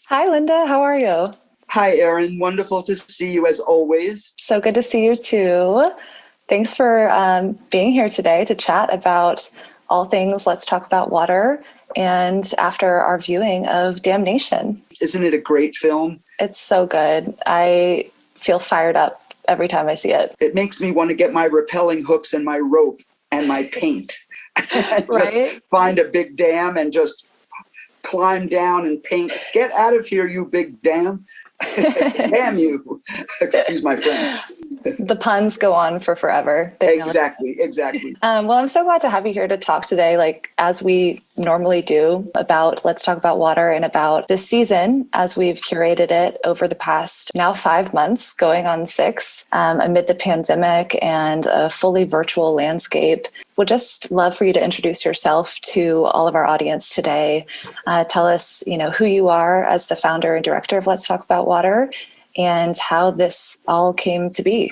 Hi, Linda. How are you? Hi, Erin. Wonderful to see you as always. So good to see you too. Thanks for being here today to chat about all things Let's Talk About Water and after our viewing of DamNation. Isn't it a great film? It's so good. I feel fired up every time I see it. It makes me want to get my rappelling hooks and my rope and my paint and just Right? find a big dam and just climb down and paint. Get out of here, you big dam. Damn you. Excuse my French. The puns go on for forever. Exactly. Well, I'm so glad to have you here to talk today, like as we normally do, about Let's Talk About Water and about this season as we've curated it over the past now 5 months, going on 6, amid the pandemic and a fully virtual landscape. Would just love for you to introduce yourself to all of our audience today. Tell us, who you are as the founder and director of Let's Talk About Water and how this all came to be.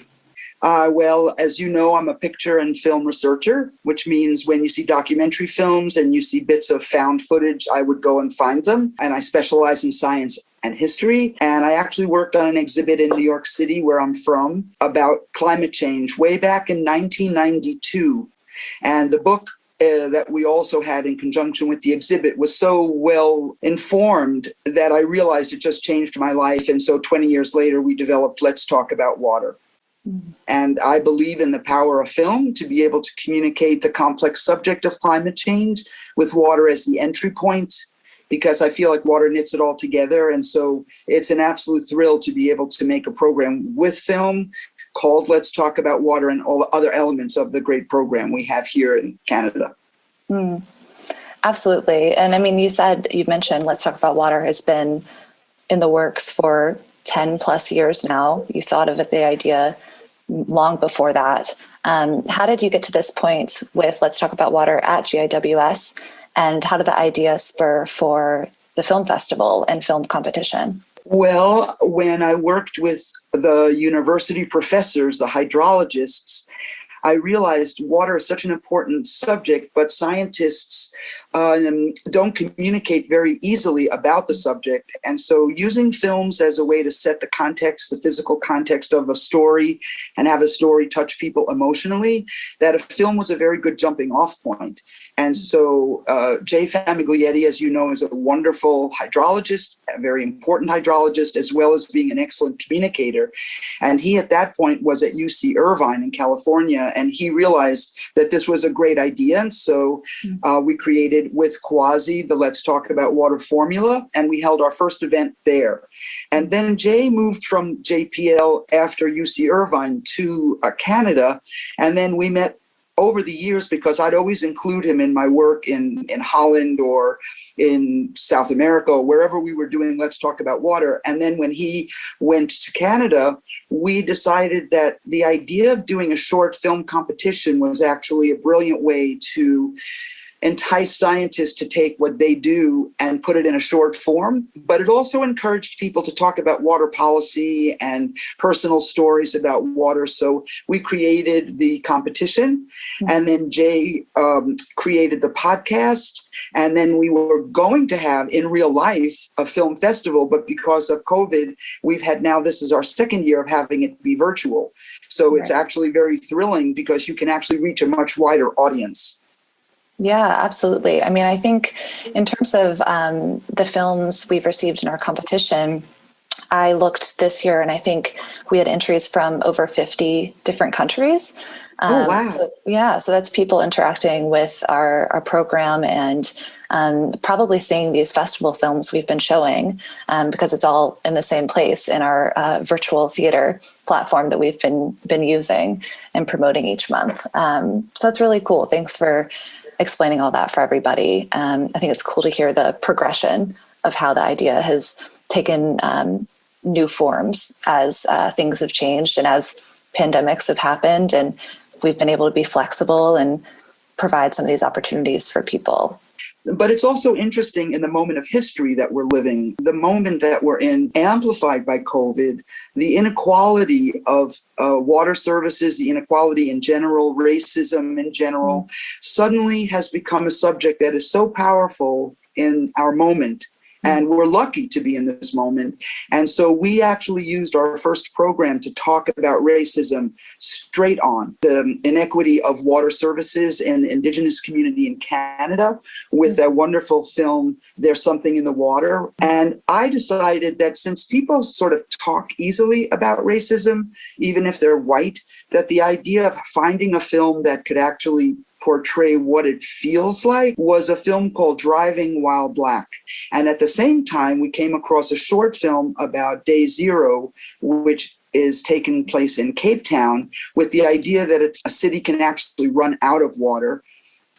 Well, as you know, I'm a picture and film researcher, which means when you see documentary films and you see bits of found footage, I would go and find them. And I specialize in science and history. And I actually worked on an exhibit in New York City, where I'm from, about climate change way back in 1992. And the book that we also had in conjunction with the exhibit was so well informed that I realized it just changed my life. And so 20 years later, we developed Let's Talk About Water. And I believe in the power of film to be able to communicate the complex subject of climate change with water as the entry point, because I feel like water knits it all together. And so it's an absolute thrill to be able to make a program with film called Let's Talk About Water and all the other elements of the great program we have here in Canada. Absolutely. And I mean, you mentioned Let's Talk About Water has been in the works for 10 plus years now. You thought of the idea long before that. How did you get to this point with Let's Talk About Water at GIWS? And how did the idea spur for the film festival and film competition? Well, when I worked with the university professors, the hydrologists, I realized water is such an important subject, but scientists don't communicate very easily about the subject. And so using films as a way to set the context, the physical context of a story, and have a story touch people emotionally, that a film was a very good jumping off point. And so Jay Famiglietti, as you know, is a wonderful hydrologist, a very important hydrologist, as well as being an excellent communicator. And he, at that point, was at UC Irvine in California, and he realized that this was a great idea. And so we created with Quasi the Let's Talk About Water formula, and we held our first event there. And then Jay moved from JPL after UC Irvine to Canada, and then we met over the years because I'd always include him in my work in Holland or in South America, or wherever we were doing Let's Talk About Water. And then when he went to Canada, we decided that the idea of doing a short film competition was actually a brilliant way to entice scientists to take what they do and put it in a short form. But it also encouraged people to talk about water policy and personal stories about water. So we created the competition, and then Jay created the podcast. And then we were going to have in real life a film festival, but because of COVID, this is our second year of having it be virtual. So it's actually very thrilling because you can actually reach a much wider audience. Yeah, absolutely. I mean, I think in terms of the films we've received in our competition, I looked this year and I think we had entries from over 50 different countries. Oh, wow. So that's people interacting with our program and probably seeing these festival films we've been showing because it's all in the same place in our virtual theater platform that we've been using and promoting each month. So that's really cool. Thanks for explaining all that for everybody. I think it's cool to hear the progression of how the idea has taken new forms as things have changed and as pandemics have happened, and we've been able to be flexible and provide some of these opportunities for people. But it's also interesting in the moment of history that we're living, the moment that we're in, amplified by COVID, the inequality of water services, the inequality in general, racism in general, suddenly has become a subject that is so powerful in our moment. And we're lucky to be in this moment. And so we actually used our first program to talk about racism straight on, the inequity of water services in the Indigenous community in Canada with that wonderful film, There's Something in the Water. And I decided that since people sort of talk easily about racism, even if they're white, that the idea of finding a film that could actually portray what it feels like was a film called Driving While Black. And at the same time, we came across a short film about Day Zero, which is taking place in Cape Town, with the idea that a city can actually run out of water.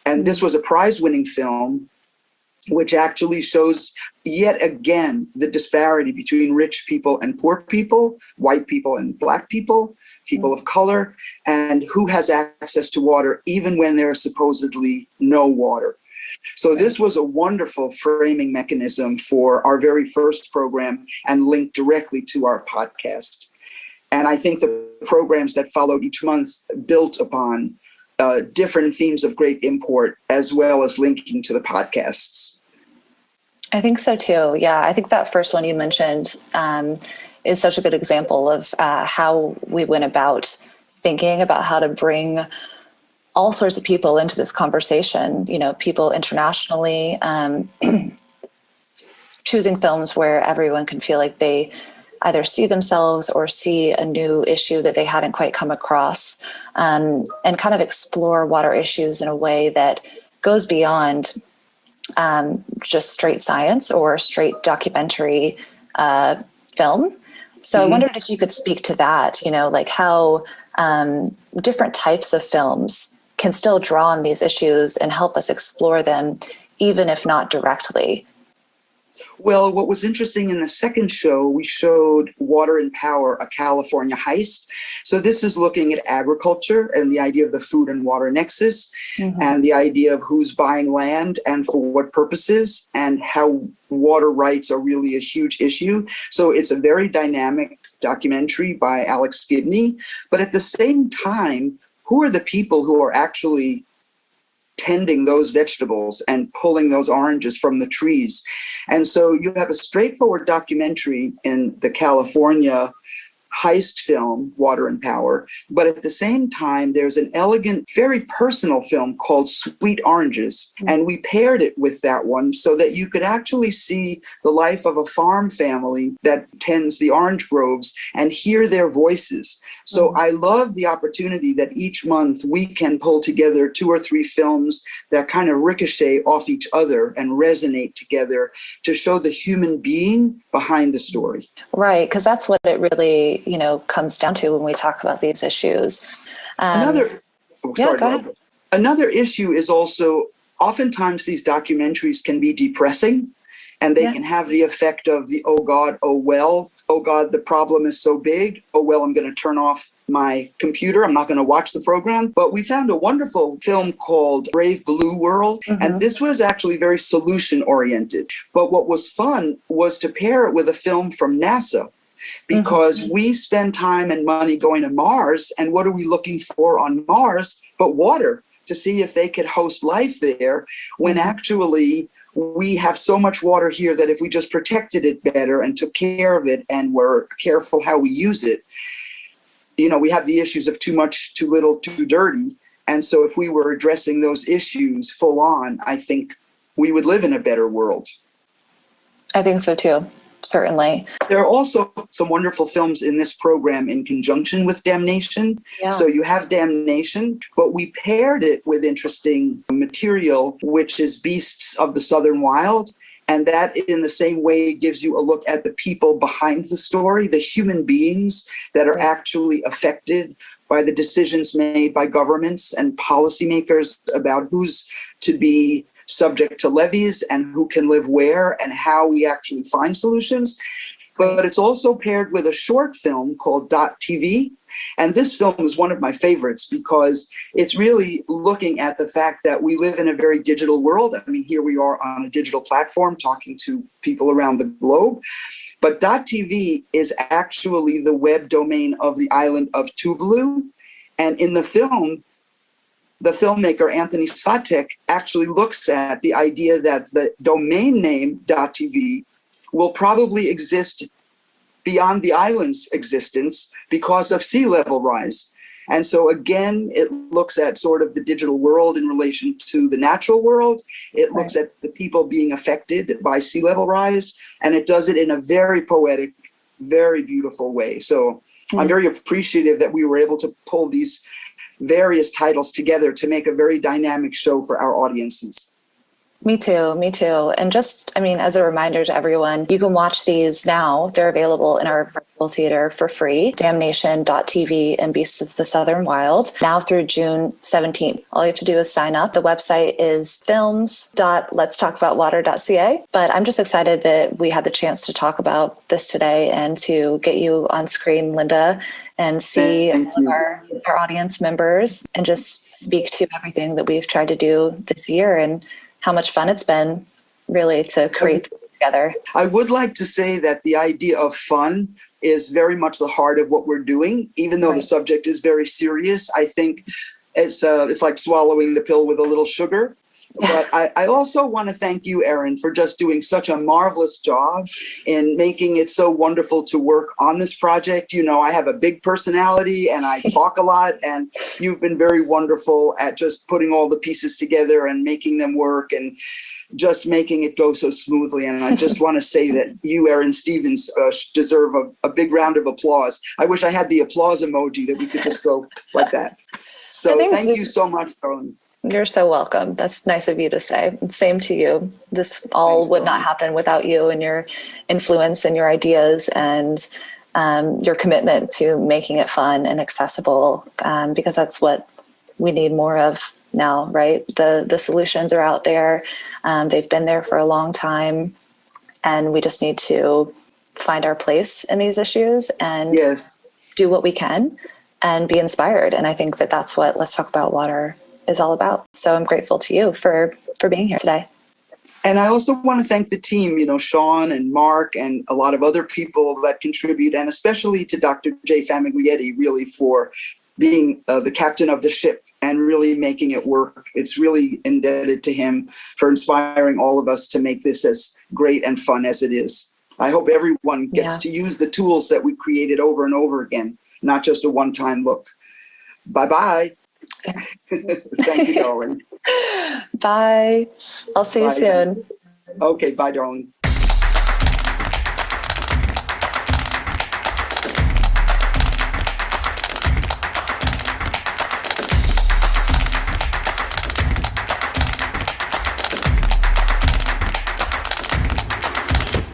And this was a prize-winning film, which actually shows yet again the disparity between rich people and poor people, white people and black people, people of color, and who has access to water even when there's supposedly no water. So this was a wonderful framing mechanism for our very first program and linked directly to our podcast. And I think the programs that followed each month built upon different themes of great import, as well as linking to the podcasts. I think so too. Yeah, I think that first one you mentioned is such a good example of how we went about thinking about how to bring all sorts of people into this conversation, you know, people internationally, choosing films where everyone can feel like they either see themselves or see a new issue that they hadn't quite come across, and kind of explore water issues in a way that goes beyond just straight science or straight documentary film. So I wondered if you could speak to that, you know, like how different types of films can still draw on these issues and help us explore them, even if not directly. Well, what was interesting in the second show, we showed Water and Power, a California Heist. So this is looking at agriculture and the idea of the food and water nexus, and the idea of who's buying land and for what purposes, and how water rights are really a huge issue. So it's a very dynamic documentary by Alex Gibney. But at the same time, who are the people who are actually tending those vegetables and pulling those oranges from the trees? And so you have a straightforward documentary in the California heist film, Water and Power, but at the same time, there's an elegant, very personal film called Sweet Oranges. And we paired it with that one so that you could actually see the life of a farm family that tends the orange groves and hear their voices. So I love the opportunity that each month we can pull together 2 or 3 films that kind of ricochet off each other and resonate together to show the human being behind the story. Right, because that's what it really, you know, comes down to when we talk about these issues. Go ahead. Another issue is also oftentimes these documentaries can be depressing, and they can have the effect of the, oh God, oh well, oh God, the problem is so big. Oh, well, I'm going to turn off my computer. I'm not going to watch the program. But we found a wonderful film called Brave Blue World. And this was actually very solution oriented. But what was fun was to pair it with a film from NASA, because we spend time and money going to Mars. And what are we looking for on Mars but water, to see if they could host life there, when actually we have so much water here that if we just protected it better and took care of it and were careful how we use it, you know, we have the issues of too much, too little, too dirty. And so if we were addressing those issues full on, I think we would live in a better world. I think so too. Certainly. There are also some wonderful films in this program in conjunction with DamNation. Yeah. So you have DamNation, but we paired it with interesting material, which is Beasts of the Southern Wild. And that in the same way gives you a look at the people behind the story, the human beings that are actually affected by the decisions made by governments and policymakers about who's to be subject to levies and who can live where and how we actually find solutions. But it's also paired with a short film called .tv. And this film is one of my favorites because it's really looking at the fact that we live in a very digital world. I mean, here we are on a digital platform talking to people around the globe. But .tv is actually the web domain of the island of Tuvalu. And in the film, the filmmaker Anthony Svatek actually looks at the idea that the domain name .tv will probably exist beyond the island's existence because of sea level rise. And so again, it looks at sort of the digital world in relation to the natural world. It looks at the people being affected by sea level rise, and it does it in a very poetic, very beautiful way. So I'm very appreciative that we were able to pull these various titles together to make a very dynamic show for our audiences. Me too. Me too. And just, I mean, as a reminder to everyone, you can watch these now. They're available in our virtual theater for free, DamNation.tv and Beasts of the Southern Wild, now through June 17th. All you have to do is sign up. The website is films.letstalkaboutwater.ca. But I'm just excited that we had the chance to talk about this today and to get you on screen, Linda, and see our audience members and just speak to everything that we've tried to do this year and how much fun it's been really to create this together. I would like to say that the idea of fun is very much the heart of what we're doing, even though the subject is very serious. I think it's like swallowing the pill with a little sugar. But I also want to thank you, Erin, for just doing such a marvelous job in making it so wonderful to work on this project. You know, I have a big personality and I talk a lot, and you've been very wonderful at just putting all the pieces together and making them work and just making it go so smoothly. And I just want to say that you, Erin Stephens, deserve a big round of applause. I wish I had the applause emoji that we could just go like that. So thank you so much, darling. You're so welcome. That's nice of you to say. Same to you. This all would not happen without you and your influence and your ideas and your commitment to making it fun and accessible, because that's what we need more of now, right? The solutions are out there. They've been there for a long time, and we just need to find our place in these issues and do what we can and be inspired. And I think that that's what Let's Talk About Water is all about. So I'm grateful to you for being here today. And I also want to thank the team, you know, Sean and Mark and a lot of other people that contribute, and especially to Dr. Jay Famiglietti, really, for being the captain of the ship and really making it work. It's really indebted to him for inspiring all of us to make this as great and fun as it is. I hope everyone gets to use the tools that we created over and over again, not just a one-time look. Bye-bye. Thank you, darling. Bye. I'll see you soon. Okay, bye, darling.